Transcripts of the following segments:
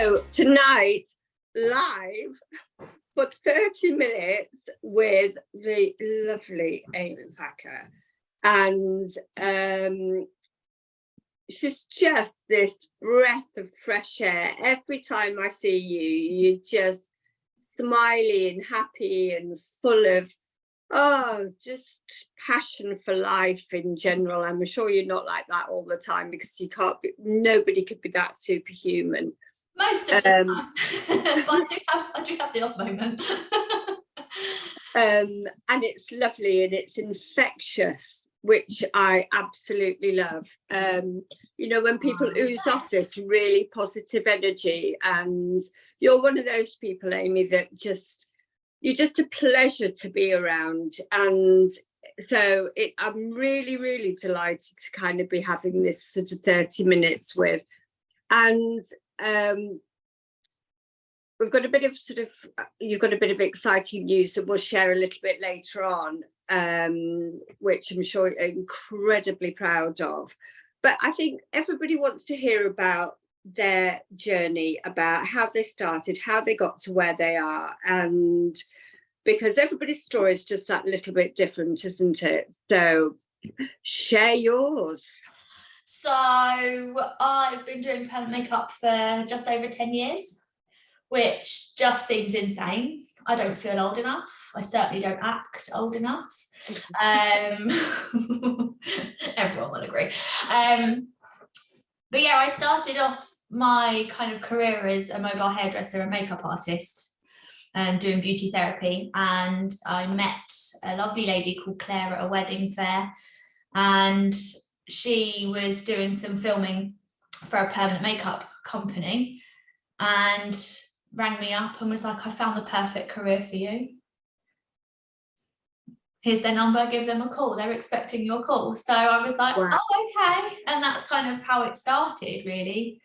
So tonight, live for 30 minutes with the lovely Amy Packer. And she's just this breath of fresh air. Every time I see you, you're just smiley and happy and full of, just passion for life in general. I'm sure you're not like that all the time, because you can't be, nobody could be that superhuman. Most of the time. But I do have the odd moment. And it's lovely and it's infectious, which I absolutely love. You know, when people ooze off this really positive energy, and you're one of those people, Amy, that you're just a pleasure to be around. And so I'm really, really delighted to kind of be having this sort of 30 minutes with. And we've got a bit of you've got a bit of exciting news that we'll share a little bit later on, which I'm sure you're incredibly proud of. But I think everybody wants to hear about their journey, about how they started, how they got to where they are, and because everybody's story is just that little bit different, isn't it? So share yours. So I've been doing permanent makeup for just over 10 years, which just seems insane. I don't feel old enough. I certainly don't act old enough. Everyone will agree. But yeah, I started off my kind of career as a mobile hairdresser and makeup artist and doing beauty therapy. And I met a lovely lady called Claire at a wedding fair. And she was doing some filming for a permanent makeup company and rang me up and was like, I found the perfect career for you. Here's their number, give them a call. They're expecting your call. So I was like, wow. Oh, okay. And that's kind of how it started, really.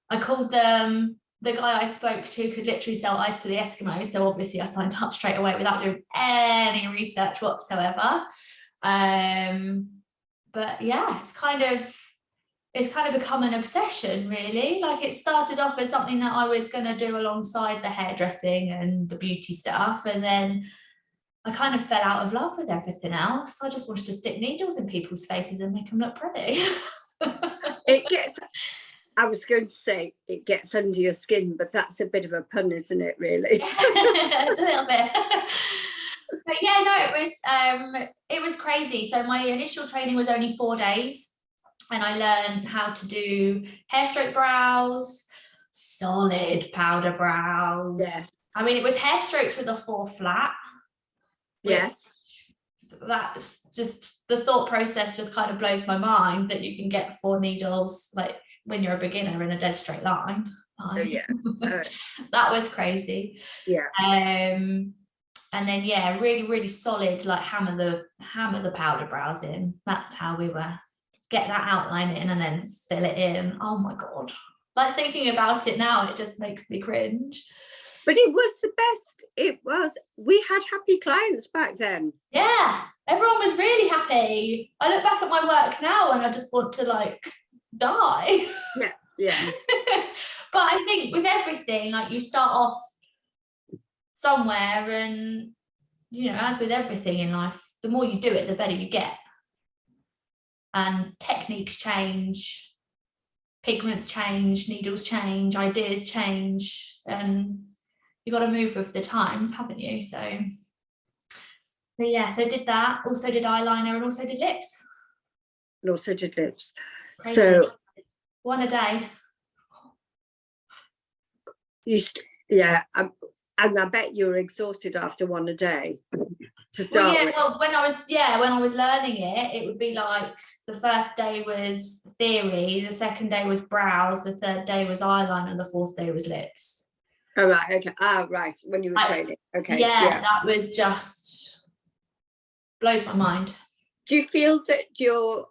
I called them. The guy I spoke to could literally sell ice to the Eskimos. So obviously I signed up straight away without doing any research whatsoever. But yeah, it's kind of become an obsession, really. Like, it started off as something that I was going to do alongside the hairdressing and the beauty stuff, and then I kind of fell out of love with everything else. I just wanted to stick needles in people's faces and make them look pretty. I was going to say it gets under your skin, but that's a bit of a pun, isn't it, really? A little bit. But yeah, no, it was crazy. So my initial training was only 4 days. And I learned how to do hair stroke brows, solid powder brows. Yes. I mean, it was hair strokes with a 4 flat. Yes. That's just, the thought process just kind of blows my mind that you can get 4 needles, like, when you're a beginner in a dead straight line. Oh, yeah. That was crazy. Yeah. And then, yeah, really, really solid, like hammer the powder brows in. That's how we were. Get that outline in and then fill it in. Oh my God. Like, thinking about it now, it just makes me cringe. But it was the best. It was. We had happy clients back then. Yeah. Everyone was really happy. I look back at my work now and I just want to, like, die. Yeah. Yeah. But I think with everything, like, you start off somewhere, and, you know, as with everything in life, the more you do it, the better you get. And techniques change, pigments change, needles change, ideas change, and you got to move with the times, haven't you? So, but yeah, so did that, also did eyeliner, and also did lips. And also did lips. Crazy. So 1 a day. Yeah, and I bet you were exhausted after 1 a day. To start with. Well, when I was learning it, it would be like, the first day was theory, the second day was brows, the third day was eyeliner, and the fourth day was lips. Oh, right. Okay. Right. When you were training. Okay. Yeah, that was just blows my mind. Do you feel that your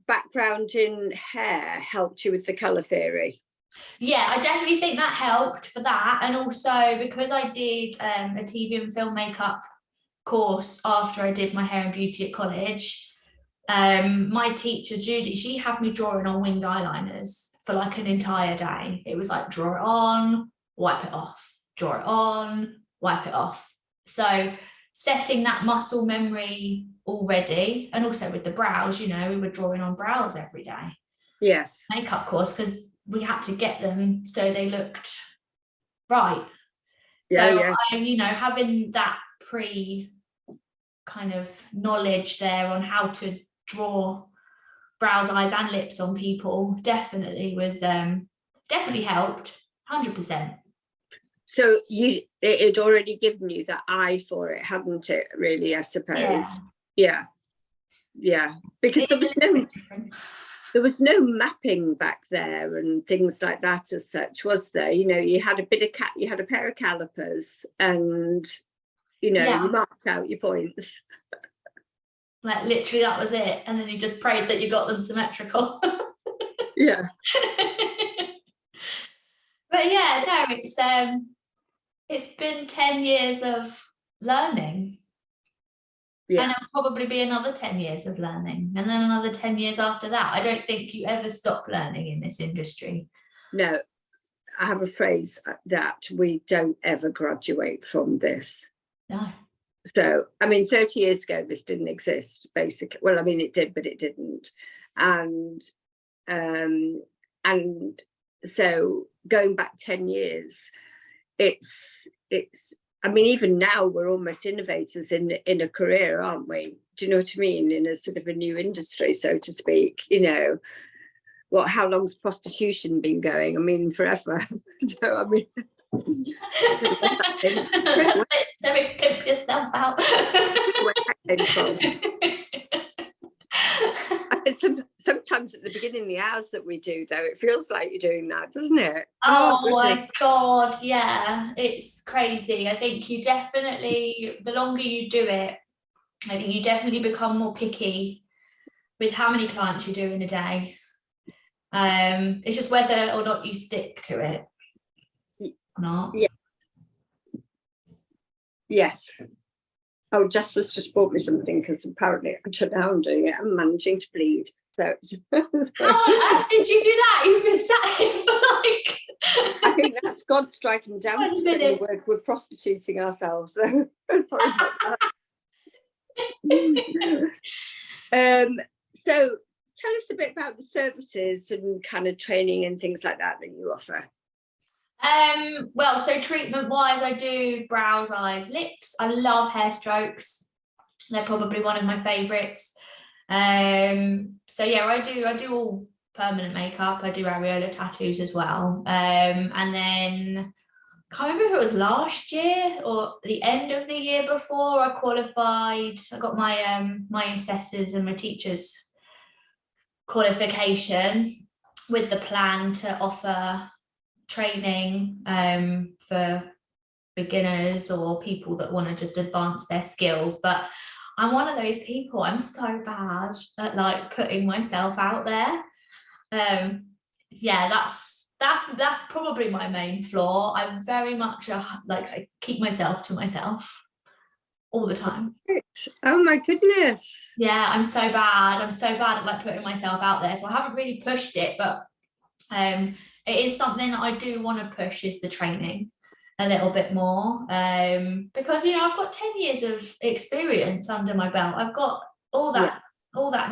background in hair helped you with the colour theory? Yeah, I definitely think that helped for that. And also because I did a TV and film makeup course after I did my hair and beauty at college, my teacher Judy, she had me drawing on winged eyeliners for like an entire day. It was like draw it on, wipe it off, draw it on, wipe it off. So setting that muscle memory already, and also with the brows, you know, we were drawing on brows every day. Yes. Makeup course, because we had to get them so they looked right. Yeah, so yeah. you know, having that kind of knowledge there on how to draw brows, eyes and lips on people definitely was definitely helped 100%. So it had already given you that eye for it, hadn't it, really, I suppose? Yeah. Because there was no mapping back there and things like that as such, was there? You know, you had a pair of calipers, and you know, you marked out your points. Like literally that was it, and then you just prayed that you got them symmetrical. Yeah. But yeah, no, it's been 10 years of learning. Yeah. And it'll probably be another 10 years of learning, and then another 10 years after that. I don't think you ever stop learning in this industry. No, I have a phrase that we don't ever graduate from this. No. So, I mean, 30 years ago, this didn't exist, basically. Well, I mean, it did, but it didn't. And so going back 10 years, it's I mean, even now we're almost innovators in a career, aren't we? Do you know what I mean? In a sort of a new industry, so to speak. You know, how long's prostitution been going? I mean, forever. So, I mean, pimp yourself out. Sometimes at the beginning, the hours that we do, though, it feels like you're doing that, doesn't it? Oh my God, yeah, it's crazy. I think you definitely, the longer you do it, I think you definitely become more picky with how many clients you do in a day. It's just whether or not you stick to it or not. Yeah. Yes. Oh, just bought me something, because apparently now I'm doing it. I'm managing to bleed. So how on earth did you do that? You've been sat here for like I think that's God striking down to say the word. We're prostituting ourselves. So sorry about that. So tell us a bit about the services and kind of training and things like that you offer. Well, so treatment wise, I do brows, eyes, lips. I love hair strokes. They're probably one of my favorites. So yeah, I do all permanent makeup. I do areola tattoos as well. And then I can't remember if it was last year or the end of the year before I qualified. I got my my assessors and my teachers qualification with the plan to offer training for beginners or people that want to just advance their skills. But I'm one of those people, I'm so bad at like putting myself out there. Yeah, that's probably my main flaw. I'm very much like, I keep myself to myself all the time. Oh my goodness. Yeah, I'm so bad at like putting myself out there, so I haven't really pushed it, but it is something that I do want to push, is the training a little bit more, because you know, I've got 10 years of experience under my belt. I've got all that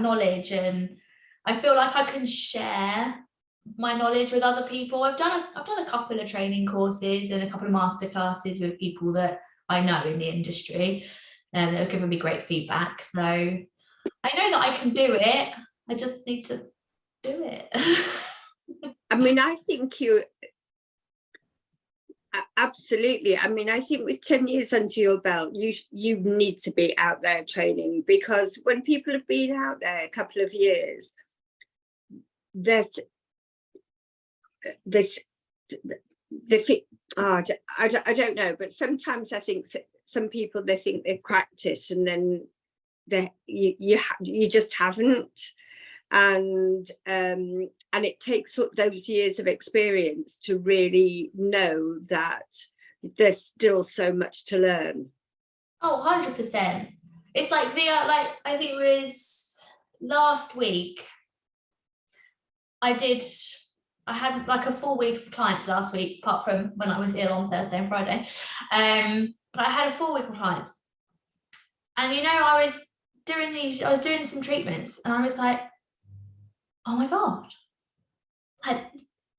knowledge, and I feel like I can share my knowledge with other people. I've done a couple of training courses and a couple of master classes with people that I know in the industry, and they've given me great feedback. So I know that I can do it. I just need to do it. I mean, I think you absolutely. I mean, I think with 10 years under your belt, you need to be out there training, because when people have been out there a couple of years, I don't know, but sometimes I think some people, they think they've cracked it, and then you just haven't. And it takes those years of experience to really know that there's still so much to learn. Oh, 100%. It's like I think it was last week, I did I had like a full week of clients last week, apart from when I was ill on Thursday and Friday. But I had a full week of clients. And I was doing some treatments, and I was like, oh my God, like,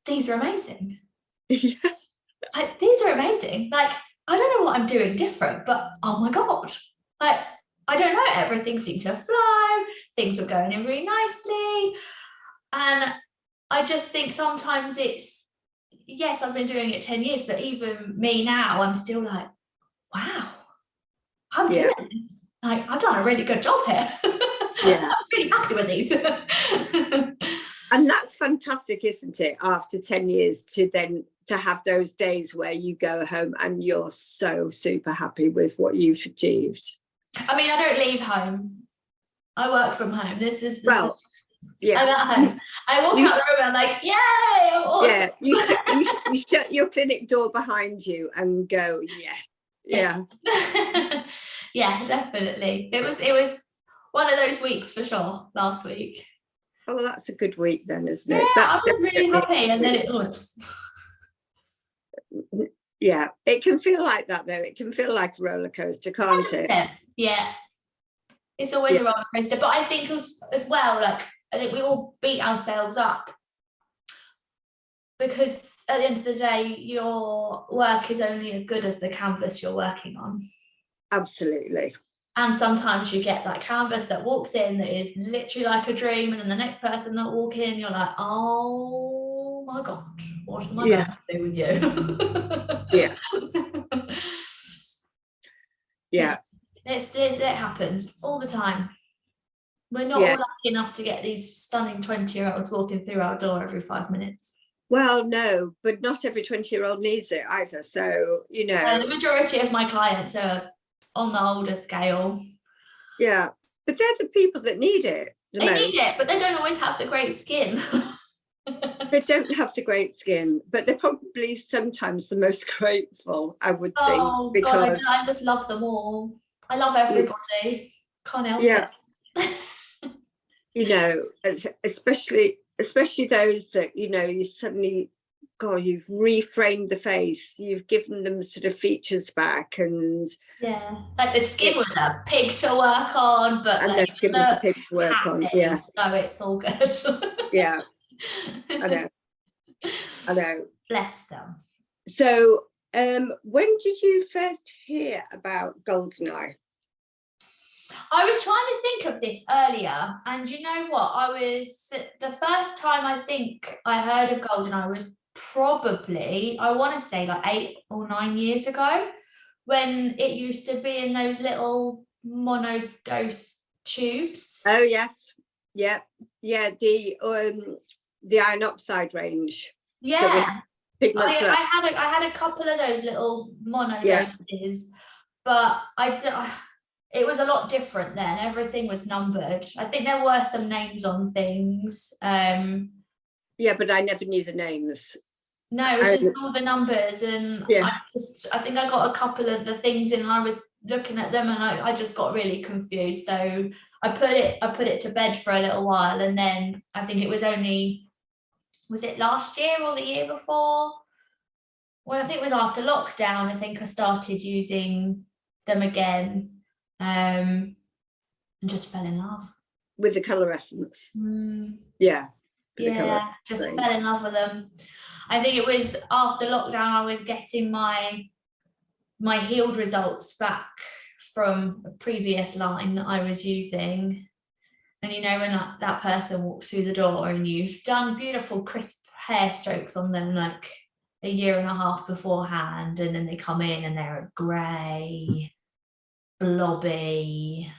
these are amazing. Like, these are amazing. Like, I don't know what I'm doing different, but oh my God, like, I don't know, everything seemed to flow, things were going in really nicely. And I just think sometimes yes, I've been doing it 10 years, but even me now, I'm still like, wow, I'm doing it. Like, I've done a really good job here. Yeah. I'm really happy with these. And that's fantastic, isn't it? After 10 years to have those days where you go home and you're so super happy with what you've achieved. I mean, I don't leave home. I work from home. Yeah. I'm at home. I walk out the room and I'm like, yay, I'm awesome. Yeah, you shut your clinic door behind you and go, yes. Yeah. Yeah, definitely. It was one of those weeks for sure, last week. Oh, well, that's a good week then, isn't it? Yeah, That's I was really happy, and then it was. Yeah, it can feel like that though. It can feel like a roller coaster, can't it? Yeah, it's always a roller coaster. But I think as well, like, I think we all beat ourselves up because at the end of the day, your work is only as good as the canvas you're working on. Absolutely. And sometimes you get that canvas that walks in that is literally like a dream, and then the next person that walk in, you're like, oh my God, what am I going to do with you? Yeah. It happens all the time. We're not all lucky enough to get these stunning 20-year-olds walking through our door every 5 minutes. Well, no, but not every 20-year-old needs it either. So, the majority of my clients are on the older scale. Yeah, but they're the people that need it the most. They need it, but they don't always have the great skin. They don't have the great skin, but they're probably sometimes the most grateful, I would think. Oh, because God, I just love them all. I love everybody. Can't help it. Especially those that, you suddenly, God, you've reframed the face, you've given them sort of features back, and like the skin was a pig to work on, but the skin was a pig to work on. Yeah, so it's all good. Yeah, I know. Bless them. So, when did you first hear about Goldeneye? I was trying to think of this earlier, and you know what? The first time I think I heard of Goldeneye was probably, I want to say, like 8 or 9 years ago, when it used to be in those little monodose tubes. Oh yes, yeah, the iron oxide range. Yeah, I had a couple of those little monodoses, but it was a lot different then. Everything was numbered. I think there were some names on things. Yeah, but I never knew the names. No, it was just all the numbers, and I think I got a couple of the things in, and I was looking at them, and I just got really confused. So I put it to bed for a little while, and then I think it was it last year or the year before? Well, I think it was after lockdown. I think I started using them again. And just fell in love with the colour essence. Just fell in love with them. I think it was after lockdown I was getting my healed results back from a previous line that I was using, and when that person walks through the door and you've done beautiful crisp hair strokes on them like a year and a half beforehand, and then they come in and they're grey, blobby,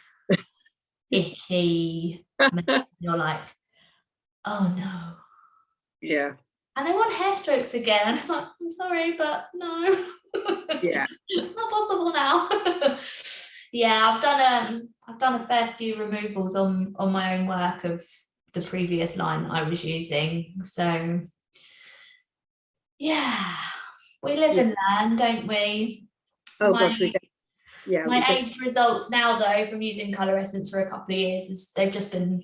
icky mess. You're like, oh no. Yeah. And they want hair strokes again. It's like, I'm sorry, but no. Yeah. Not possible now. I've done a fair few removals on my own work of the previous line that I was using. So we live and learn, don't we? Oh God, we do. Yeah, my aged results now, though, from using colour essence for a couple of years, they've just been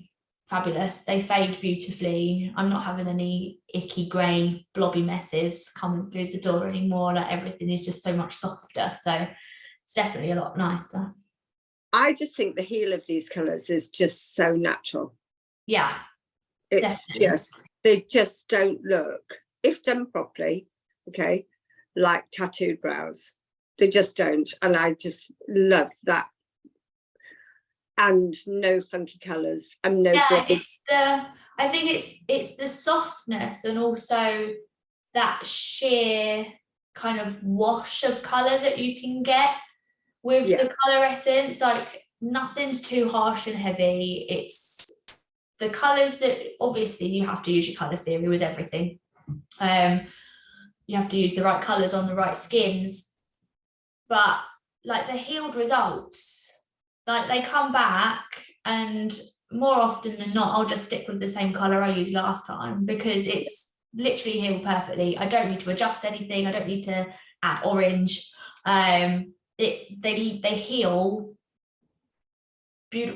fabulous. They fade beautifully. I'm not having any icky grey blobby messes coming through the door anymore. Like everything is just so much softer, so it's definitely a lot nicer. I just think the heel of these colours is just so natural. Yeah, it's definitely. just, they just don't look, if done properly, okay, like tattooed brows. They just don't. And I just love that. And no funky colours and no I think it's the softness, and also that sheer kind of wash of colour that you can get with the colour essence. Like nothing's too harsh and heavy. It's the colours that, obviously you have to use your colour theory with everything. You have to use the right colours on the right skins, but like the healed results, like they come back, and more often than not I'll just stick with the same colour I used last time, because it's literally healed perfectly. I don't need to adjust anything. I don't need to add orange. They heal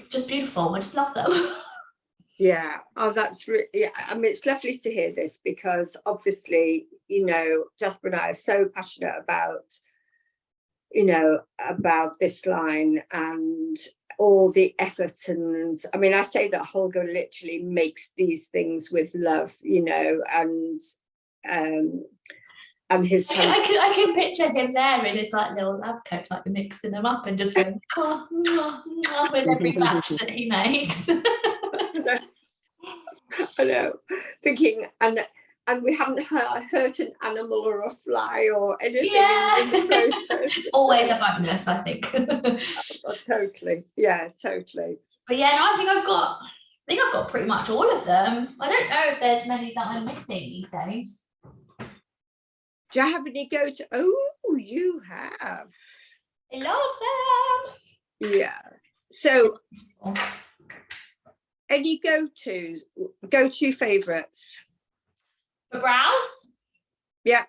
just beautiful. I just love them. Yeah. Oh, that's really, yeah. I mean, it's lovely to hear this, because obviously, you know, Jasper and I are so passionate about, you know, about this line and all the effort. And I mean, I say that Holger literally makes these things with love, you know, and his I can picture him there in his like little lab coat, like mixing them up and just going mwah, mwah, mwah, with every batch that he makes. I know, thinking, and we haven't hurt an animal or a fly or anything in the process. Always a bonus, I think. Oh, totally, yeah, totally. But yeah, no, I think I've got pretty much all of them. I don't know if there's many that I'm missing these days. Do you have any go-to? Oh, you have. I love them. Yeah. So, any go-to favourites? For brows? Yeah.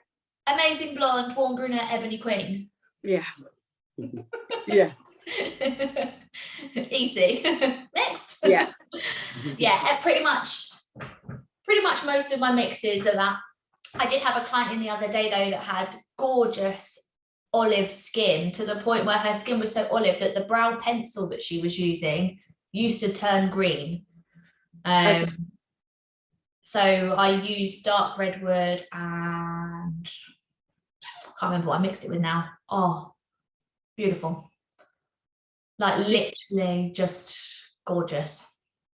Amazing Blonde, Warm Brunette, Ebony Queen. Yeah. Yeah. Easy. Next. Yeah. Yeah, pretty much most of my mixes are that. I did have a client in the other day though that had gorgeous olive skin, to the point where her skin was so olive that the brow pencil that she was using used to turn green. Okay. So I used dark redwood and I can't remember what I mixed it with now. Oh, beautiful. Like literally just gorgeous.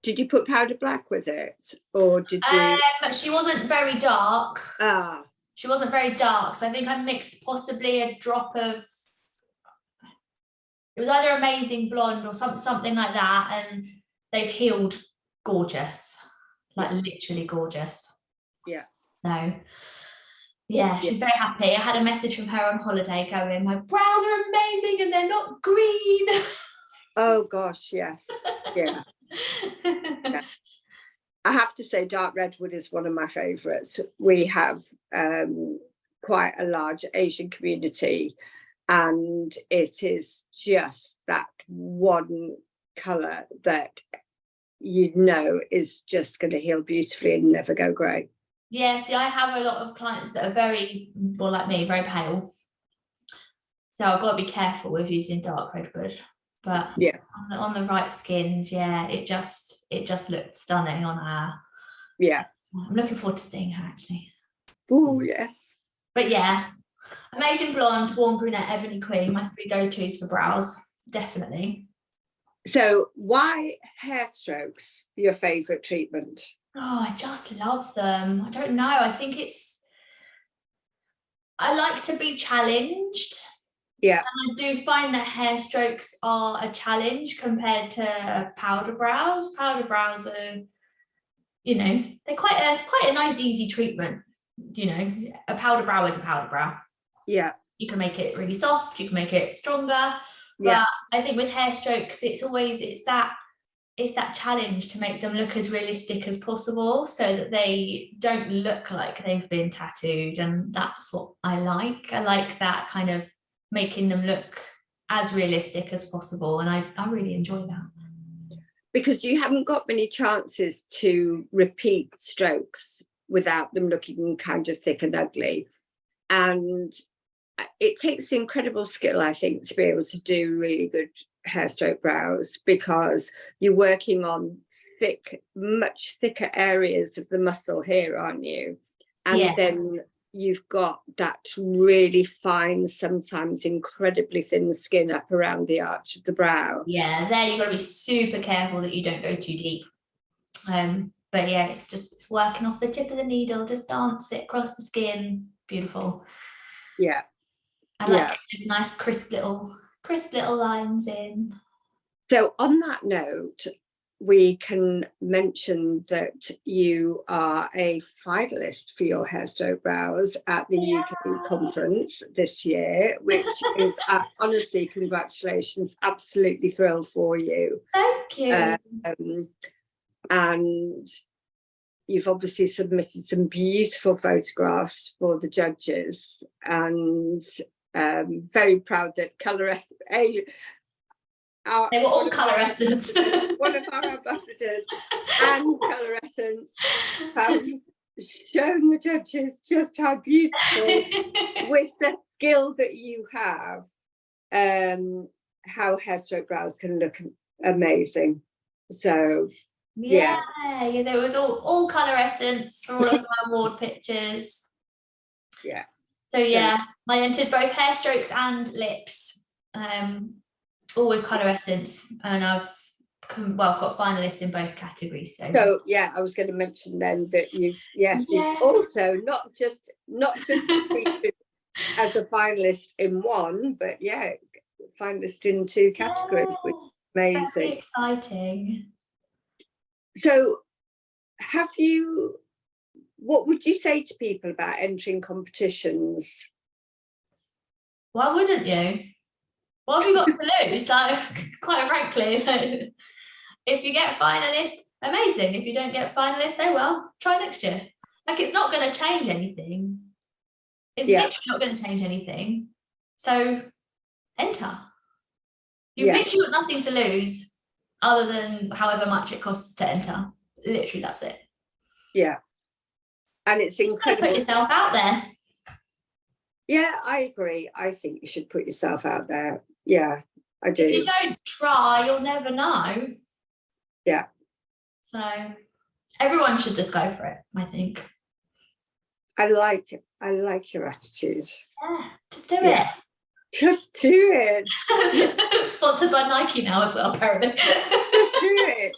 Did you put powder black with it, or did you? She wasn't very dark. Ah. She wasn't very dark, so I think I mixed possibly a drop of. It was either Amazing Blonde or something like that, and they've healed gorgeous, like literally gorgeous. Yeah. So, yeah, she's very happy. I had a message from her on holiday going, "My brows are amazing and they're not green." Oh gosh, yes, yeah. Yeah. I have to say dark redwood is one of my favourites. We have quite a large Asian community, and it is just that one colour that you know is just going to heal beautifully and never go grey. Yeah, see, I have a lot of clients that are very, well, like me, very pale. So I've got to be careful with using dark redwood. But yeah, on the right skins, yeah, it just looked stunning on her. Yeah. I'm looking forward to seeing her actually. Oh, yes. But yeah, Amazing Blonde, Warm Brunette, Ebony Queen, my 3 go-tos for brows, definitely. So why hair strokes your favourite treatment? Oh, I just love them. I don't know. I think I like to be challenged. Yeah. And I do find that hair strokes are a challenge compared to powder brows. Powder brows are, you know, they're quite a nice, easy treatment. You know, a powder brow is a powder brow. Yeah. You can make it really soft, you can make it stronger. Yeah. But I think with hair strokes, it's that challenge to make them look as realistic as possible, so that they don't look like they've been tattooed. And that's what I like. I like that kind of making them look as realistic as possible, and I really enjoy that. because you haven't got many chances to repeat strokes without them looking kind of thick and ugly. And it takes incredible skill, I think, to be able to do really good hair stroke brows, because you're working on thick, much thicker areas of the muscle here, aren't you? And then you've got that really fine, sometimes incredibly thin skin up around the arch of the brow. Yeah, there you've got to be super careful that you don't go too deep. But yeah, it's working off the tip of the needle, just dance it across the skin. Beautiful. Yeah. I like those nice crisp little lines in. So on that note, we can mention that you are a finalist for your hair stroke brows at the UK conference this year, which is honestly, congratulations, absolutely thrilled for you. Thank you. And you've obviously submitted some beautiful photographs for the judges, and very proud that they were all Colour Essence. One of our ambassadors and Colour Essence have shown the judges just how beautiful, with the skill that you have, how hair stroke brows can look amazing. So yeah, there was all Colour Essence for all of my award pictures. Yeah. So yeah, I entered both hair strokes and lips, all with Colour Essence, and I've got finalist in both categories. So yeah, I was going to mention then that you've also not just as a finalist in one, but finalist in two categories, which is amazing. Very exciting. So what would you say to people about entering competitions? Why wouldn't you? What have you got to lose? Like, quite frankly, if you get finalist, amazing. If you don't get finalist, oh well, try next year. Like, it's not going to change anything. It's literally not going to change anything. So enter. You've literally got nothing to lose other than however much it costs to enter. Literally, that's it. Yeah. And it's incredible. Put yourself out there. Yeah, I agree. I think you should put yourself out there. Yeah, I do. If you don't try, you'll never know. Yeah. So everyone should just go for it, I think. I like your attitude. Yeah, just do it. Just do it. Sponsored by Nike now as well, apparently. Just do it.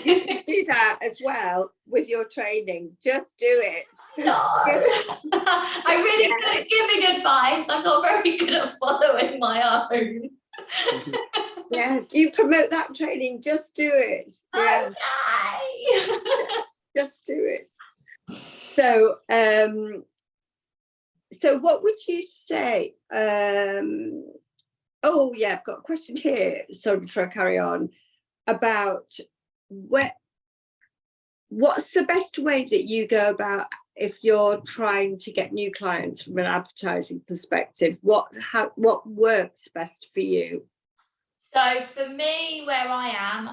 You should do that as well with your training. Just do it. No. I'm really good at giving advice. I'm not very good at following my own. Yes, you promote that training. Just do it. Yeah. Okay. Just do it. So what would you say? Oh yeah, I've got a question here. Sorry, before I carry on, about what's the best way that you go about if you're trying to get new clients from an advertising perspective? What works best for you? So for me, where I am,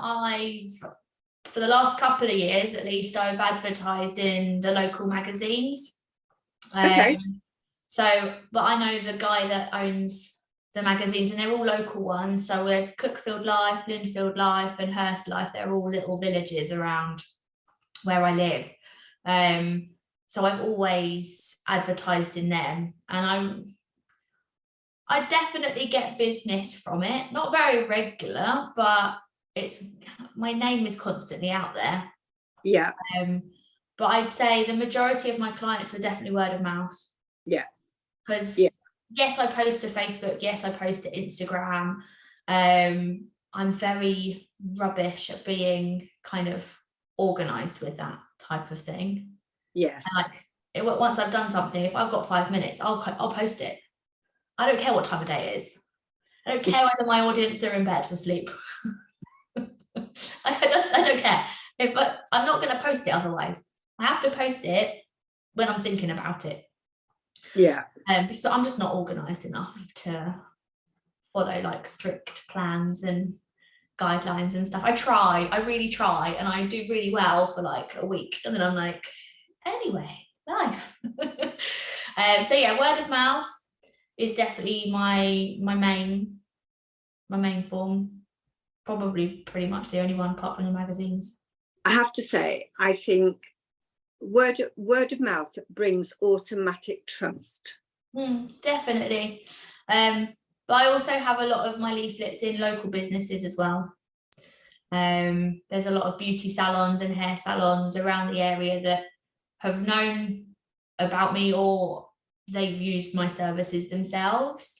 for the last couple of years at least, I've advertised in the local magazines. Okay. But I know the guy that owns the magazines, and they're all local ones. So there's Cookfield Life, Linfield Life, and Hurst Life. They're all little villages around where I live. So I've always advertised in them, and I definitely get business from it. Not very regular, but my name is constantly out there. Yeah. But I'd say the majority of my clients are definitely word of mouth. Yeah. Because yes, I post to Facebook. Yes, I post to Instagram. I'm very rubbish at being kind of organised with that type of thing. Yes. And once I've done something, if I've got 5 minutes, I'll post it. I don't care what time of day it is. I don't care whether my audience are in bed asleep. I don't care. I'm not going to post it otherwise. I have to post it when I'm thinking about it. Yeah. So I'm just not organised enough to follow like strict plans and guidelines and stuff. I really try, and I do really well for like a week, and then I'm like, anyway, life. So yeah, word of mouth is definitely my main form, probably pretty much the only one apart from the magazines. I have to say, I think word of mouth brings automatic trust. Definitely. But I also have a lot of my leaflets in local businesses as well. There's a lot of beauty salons and hair salons around the area that have known about me, or they've used my services themselves.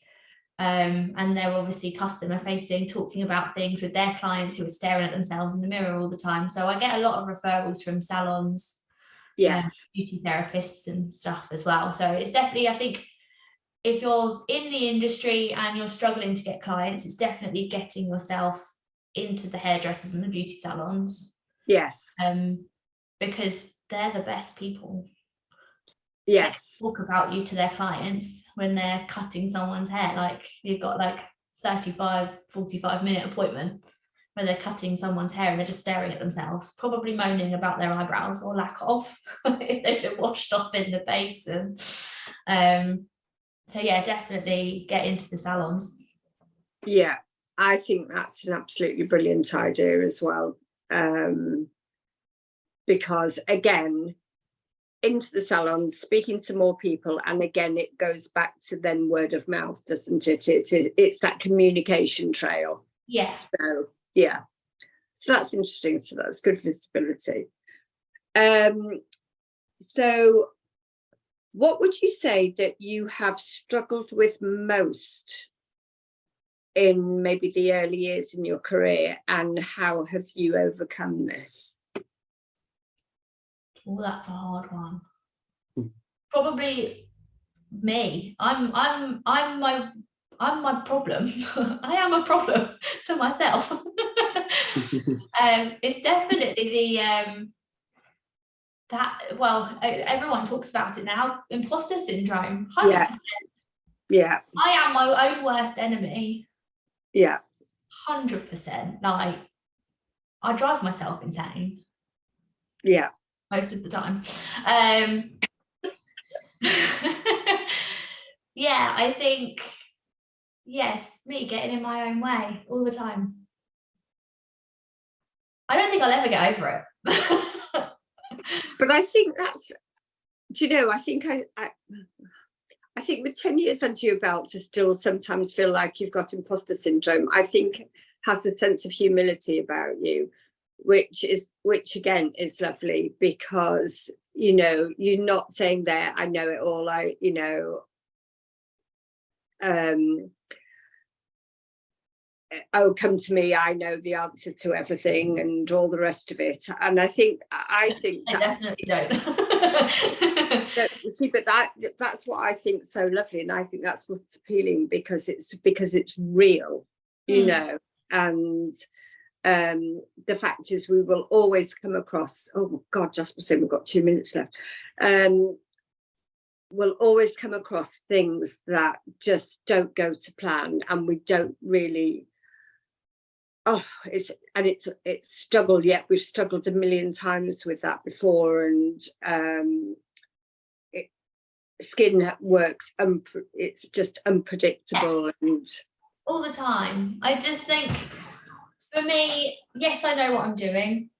And they're obviously customer facing, talking about things with their clients who are staring at themselves in the mirror all the time. So I get a lot of referrals from salons, Yes, beauty therapists and stuff as well. So it's definitely, I think, if you're in the industry and you're struggling to get clients, it's definitely getting yourself into the hairdressers and the beauty salons. yes, because they're the best people. yes. They talk about you to their clients when they're cutting someone's hair. Like, you've got like 45 minute appointment where they're cutting someone's hair and they're just staring at themselves, probably moaning about their eyebrows or lack of, if they've been washed off in the basin. So yeah, definitely get into the salons. Yeah, I think that's an absolutely brilliant idea as well. Because again, into the salons, speaking to more people, and again, it goes back to then word of mouth, doesn't it? It's that communication trail. Yeah. So yeah, so that's interesting. So that's good visibility. So what would you say that you have struggled with most in maybe the early years in your career, and how have you overcome this? Oh, that's a hard one. Probably me. I'm my problem. I am a problem to myself. It's definitely the everyone talks about it now, imposter syndrome. 100%. Yeah. I am my own worst enemy. Yeah. 100%. Like, I drive myself insane. Yeah. Most of the time. Yeah, I think, yes, me getting in my own way all the time. I don't think I'll ever get over it. But I think that's, do you know, I think I think with 10 years under your belt to still sometimes feel like you've got imposter syndrome, I think has a sense of humility about you, which again is lovely, because, you know, you're not saying there, I know it all, oh, come to me, I know the answer to everything and all the rest of it. And I think I definitely don't. See, but that's what I think so lovely, and I think that's what's appealing, because it's real, you know. And the fact is, we will always come across, oh God, Jasper said we've got 2 minutes left. We'll always come across things that just don't go to plan, and we don't really, it's struggle. Yet we've struggled a million times with that before, and skin works, it's just unpredictable. Yeah. And all the time. I just think, for me, yes, I know what I'm doing.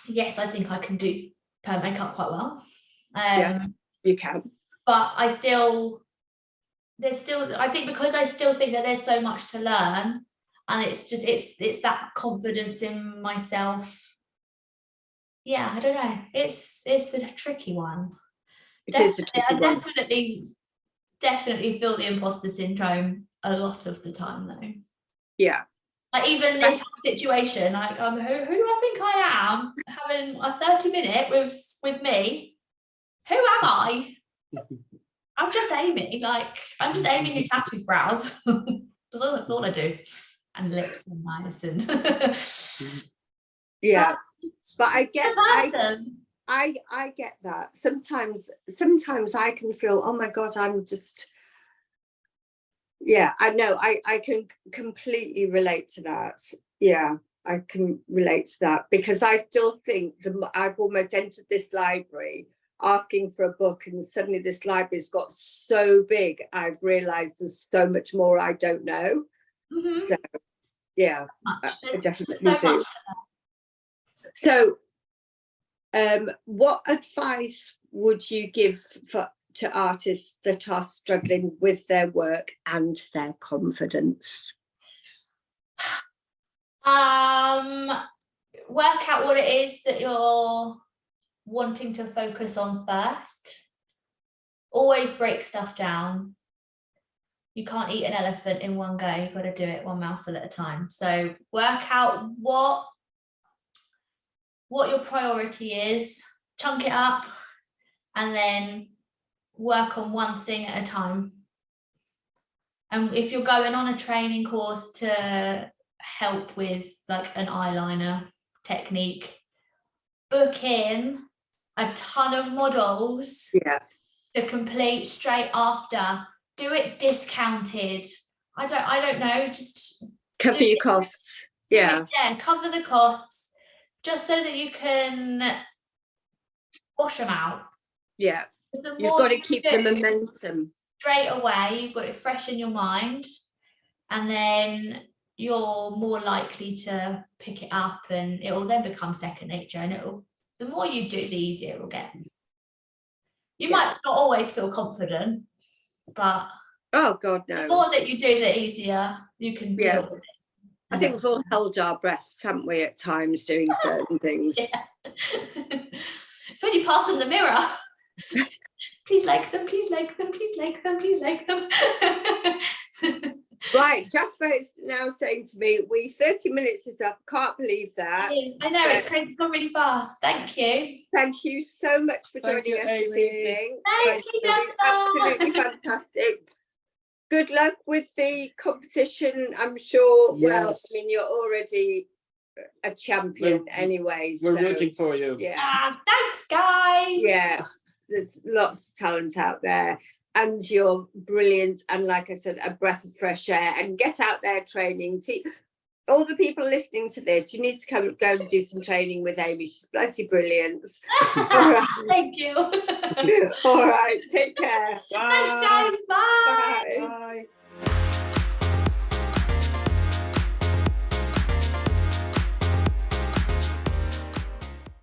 Yes, I think I can do perm makeup quite well. Yeah, you can. But I think because I still think that there's so much to learn, and it's that confidence in myself. Yeah, I don't know. It's a tricky one. I definitely feel the imposter syndrome a lot of the time, though. Yeah. Like, even this situation, like, who do I think I am, having a 30-minute with me? Who am I? I'm just Amy. Like, I'm just Amy who tattoos brows. That's all I do. And lips and eyes and yeah. But I get I get that. Sometimes I can feel, oh my God, I'm just, yeah, I know, I can completely relate to that. Yeah, I can relate to that, because I still think I've almost entered this library asking for a book, and suddenly this library's got so big, I've realised there's so much more I don't know. So yeah, I definitely do. So what advice would you give to artists that are struggling with their work and their confidence? Work out what it is that you're wanting to focus on first. Always break stuff down. You can't eat an elephant in one go. You've got to do it one mouthful at a time. So work out what your priority is, chunk it up, and then work on one thing at a time. And if you're going on a training course to help with like an eyeliner technique, book in a ton of models to complete straight after. Do it discounted. I don't know, just cover your costs. Yeah, cover the costs, just so that you can wash them out. Yeah, you've got to keep the momentum. Straight away, you've got it fresh in your mind, and then you're more likely to pick it up, and it will then become second nature, and the more you do, the easier it will get. You might not always feel confident, but oh god, no, the more that you do, the easier you can deal with it. I think we've all held our breaths, haven't we, at times doing certain things. It's when you pass in the mirror. Please like them, please like them, please like them, please like them. Right, Jasper is now saying to me, 30 minutes is up. Can't believe that. I know, it's crazy, it's gone really fast. Thank you. Thank you so much for joining us this evening. Thank you, Jasper. Absolutely fantastic. Good luck with the competition, I'm sure. Yes. Well, I mean, you're already a champion anyway. We're rooting for you. Yeah. Thanks, guys. Yeah, there's lots of talent out there. And you're brilliant, and like I said, a breath of fresh air. And get out there training. All the people listening to this, you need to go and do some training with Amy. She's bloody brilliant. Right. Thank you. All right, take care. Bye. Thanks, guys. Bye. Bye.